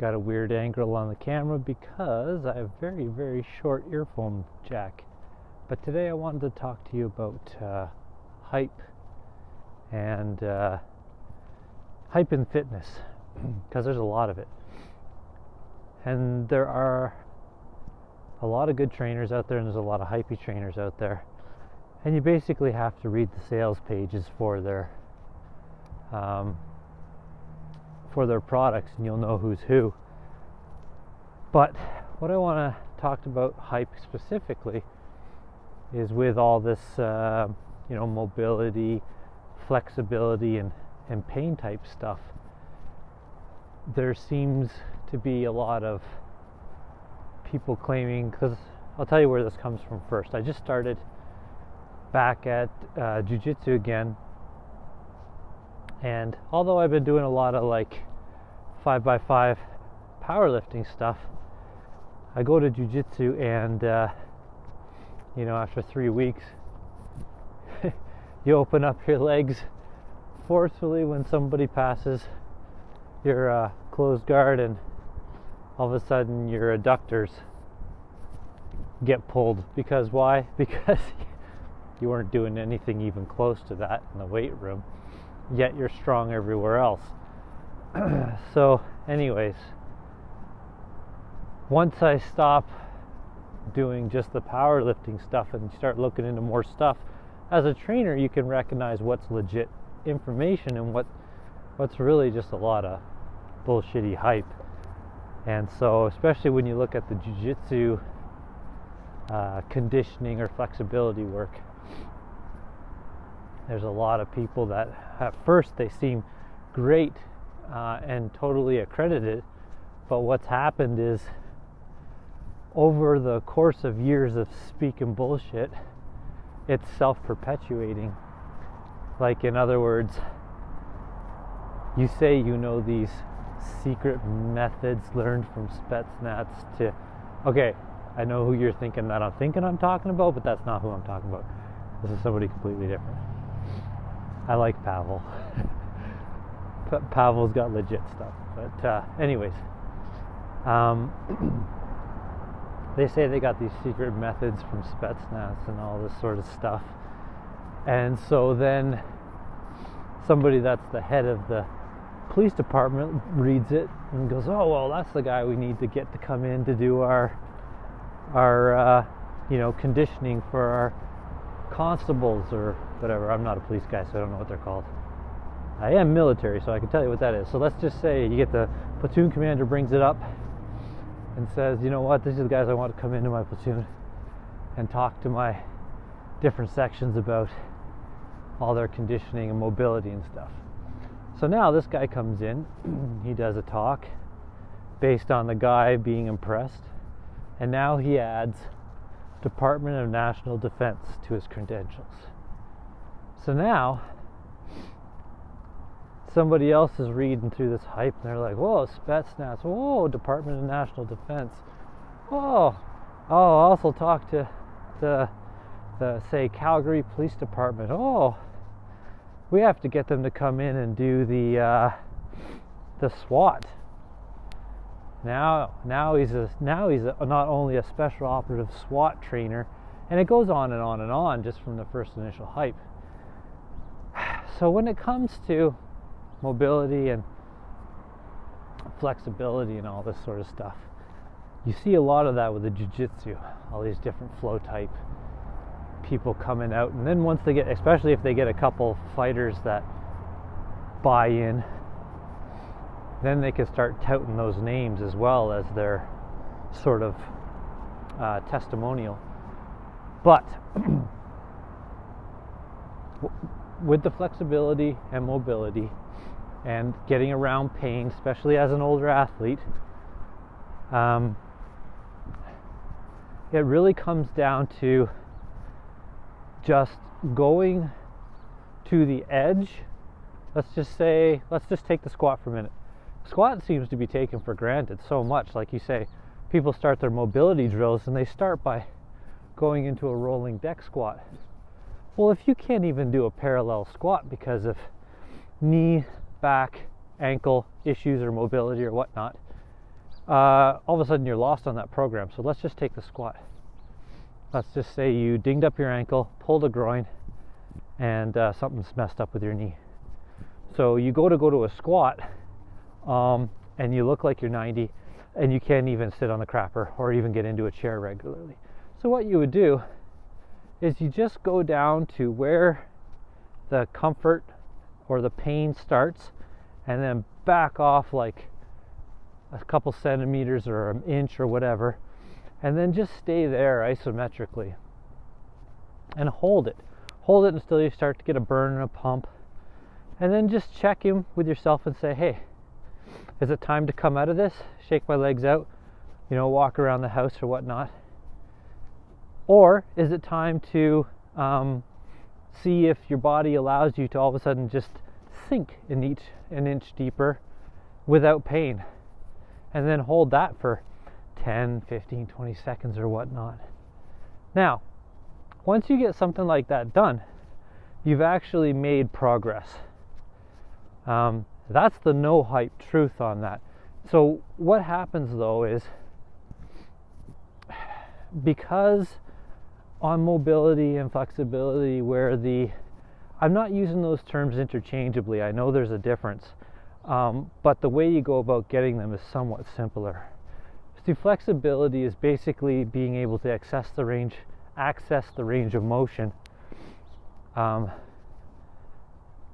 got a weird angle on the camera because I have very, very short earphone jack. But today I wanted to talk to you about hype and hype in fitness, because there's a lot of it. And there are a lot of good trainers out there, and there's a lot of hypey trainers out there. And you basically have to read the sales pages for their products, and you'll know who's who. But what I want to talk about hype specifically is with all this, mobility, flexibility, and pain type stuff. There seems to be a lot of people claiming, because I'll tell you where this comes from first. I just started back at jiu-jitsu again, and although I've been doing a lot of like 5x5 powerlifting stuff, I go to jiu-jitsu and after 3 weeks you open up your legs forcefully when somebody passes your closed guard, and all of a sudden your adductors get pulled. Because why? Because you weren't doing anything even close to that in the weight room, yet you're strong everywhere else. So anyways, once I stop doing just the powerlifting stuff and start looking into more stuff, as a trainer you can recognize what's legit information and what's really just a lot of bullshitty hype. And so especially when you look at the jiu-jitsu conditioning or flexibility work, there's a lot of people that at first they seem great and totally accredited, but what's happened is over the course of years of speaking bullshit, it's self-perpetuating. Like, in other words, you say you know these secret methods learned from Spetsnaz to, okay, I know who you're thinking that I'm talking about, but that's not who I'm talking about. This is somebody completely different. I like Pavel. But Pavel's got legit stuff. But anyways, they say they got these secret methods from Spetsnaz and all this sort of stuff. And so then somebody that's the head of the police department reads it and goes, oh, well, that's the guy we need to get to come in to do our conditioning for our constables or whatever. I'm not a police guy, so I don't know what they're called. I am military, so I can tell you what that is. So let's just say you get the platoon commander brings it up and says, you know what, these are the guys I want to come into my platoon and talk to my different sections about all their conditioning and mobility and stuff. So now this guy comes in, he does a talk based on the guy being impressed, and now he adds Department of National Defense to his credentials. So now somebody else is reading through this hype and they're like, whoa, Spetsnaz, whoa, Department of National Defense, whoa, I'll also talk to the say Calgary Police Department. Oh, we have to get them to come in and do the SWAT. Now he's not only a special operative SWAT trainer, and it goes on and on and on just from the first initial hype. So when it comes to mobility and flexibility and all this sort of stuff, you see a lot of that with the jiu-jitsu, all these different flow type people coming out, and then once they get, especially if they get a couple fighters that buy in, then they can start touting those names as well as their sort of testimonial. But with the flexibility and mobility and getting around pain, especially as an older athlete, it really comes down to just going to the edge. Let's just take the squat for a minute. Squat seems to be taken for granted so much. Like you say, people start their mobility drills and they start by going into a rolling deck squat. Well, if you can't even do a parallel squat because of knee, back, ankle issues or mobility or whatnot, all of a sudden you're lost on that program. So let's just take the squat. Let's just say you dinged up your ankle, pulled a groin, and something's messed up with your knee. So you go to a squat, and you look like you're 90, and you can't even sit on the crapper or even get into a chair regularly. So what you would do is you just go down to where the comfort or the pain starts, and then back off like a couple centimeters or an inch or whatever, and then just stay there isometrically and hold it until you start to get a burn and a pump, and then just check in with yourself and say, hey, is it time to come out of this, shake my legs out, walk around the house or whatnot, or is it time to see if your body allows you to all of a sudden just sink an inch deeper without pain, and then hold that for 10, 15, 20 seconds or whatnot. Now, once you get something like that done, you've actually made progress. That's the no hype truth on that. So what happens though is, because on mobility and flexibility, where I'm not using those terms interchangeably, I know there's a difference, but the way you go about getting them is somewhat simpler. See, flexibility is basically being able to access the range of motion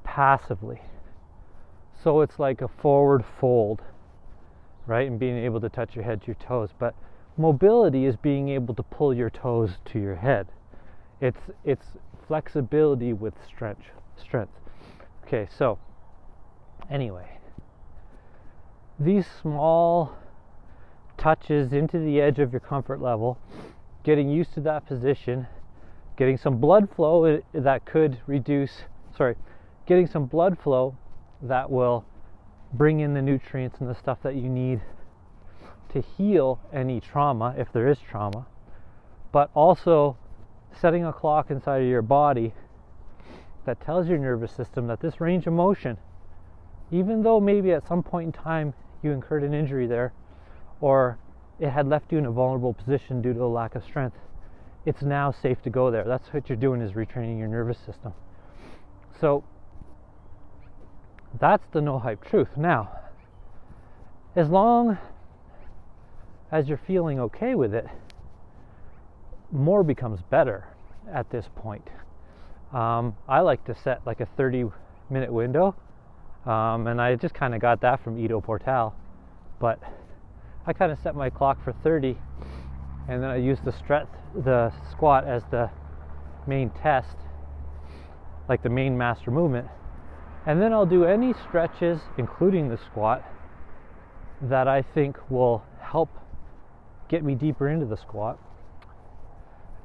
passively. So it's like a forward fold, right? And being able to touch your head to your toes. But mobility is being able to pull your toes to your head. It's flexibility with strength. Okay, so anyway, these small touches into the edge of your comfort level, getting used to that position, getting some blood flow getting some blood flow that will bring in the nutrients and the stuff that you need to heal any trauma, if there is trauma, but also setting a clock inside of your body that tells your nervous system that this range of motion, even though maybe at some point in time you incurred an injury there, or it had left you in a vulnerable position due to a lack of strength, it's now safe to go there. That's what you're doing, is retraining your nervous system. So that's the no hype truth. Now, as long as you're feeling okay with it, more becomes better at this point. I like to set like a 30-minute window, and I just kind of got that from Ido Portal, but I kind of set my clock for 30, and then I use the squat as the main test, like the main master movement, and then I'll do any stretches, including the squat, that I think will help get me deeper into the squat.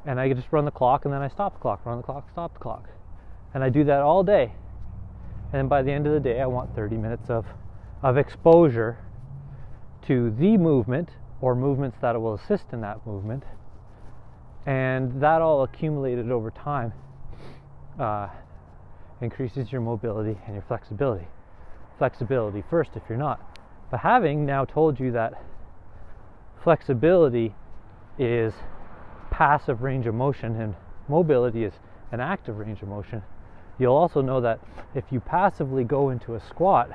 And I just run the clock, and then I stop the clock, run the clock, stop the clock. And I do that all day. And by the end of the day, I want 30 minutes of exposure to the movement, or movements that will assist in that movement. And that all accumulated over time increases your mobility and your flexibility. Flexibility first if you're not. But having now told you that flexibility is passive range of motion and mobility is an active range of motion, you'll also know that if you passively go into a squat,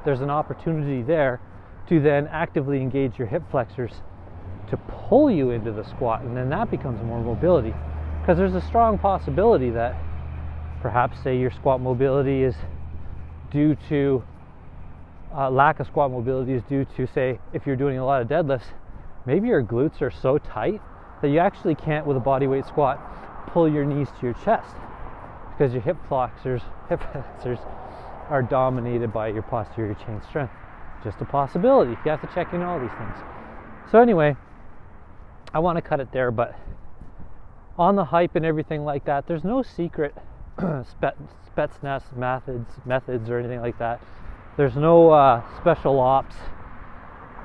there's an opportunity there to then actively engage your hip flexors to pull you into the squat, and then that becomes more mobility, because there's a strong possibility that perhaps, say, your squat mobility is due to lack of squat mobility is due to, say, if you're doing a lot of deadlifts, maybe your glutes are so tight that you actually can't, with a bodyweight squat, pull your knees to your chest, because your hip flexors are dominated by your posterior chain strength. Just a possibility. You have to check in all these things. So anyway, I want to cut it there, but on the hype and everything like that, there's no secret Spetsnaz methods or anything like that. There's no special ops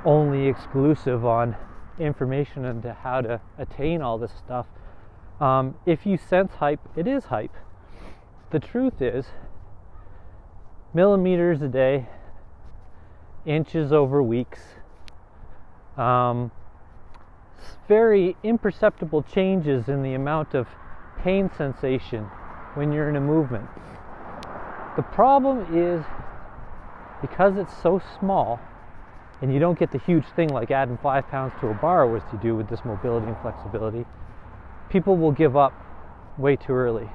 only exclusive on information into how to attain all this stuff. If you sense hype, it is hype. The truth is, millimeters a day inches over weeks. Very imperceptible changes in the amount of pain sensation when you're in a movement. The problem is, because it's so small and you don't get the huge thing like adding 5 pounds to a bar as you do with this mobility and flexibility, people will give up way too early.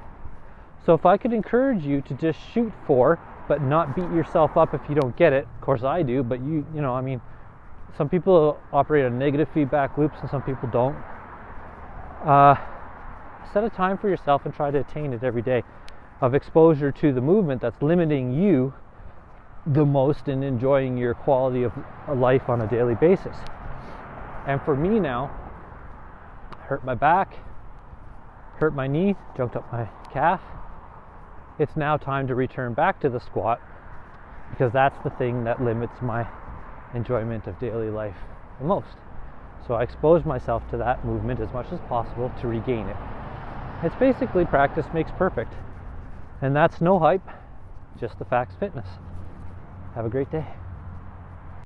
So if I could encourage you to just shoot for, but not beat yourself up if you don't get it. Of course I do, but some people operate on negative feedback loops and some people don't. Set a time for yourself and try to attain it every day of exposure to the movement that's limiting you the most in enjoying your quality of life on a daily basis. And for me now, hurt my back, hurt my knee, junked up my calf. It's now time to return back to the squat, because that's the thing that limits my enjoyment of daily life the most. So I expose myself to that movement as much as possible to regain it. It's basically practice makes perfect. And that's no hype, just the facts fitness. Have a great day.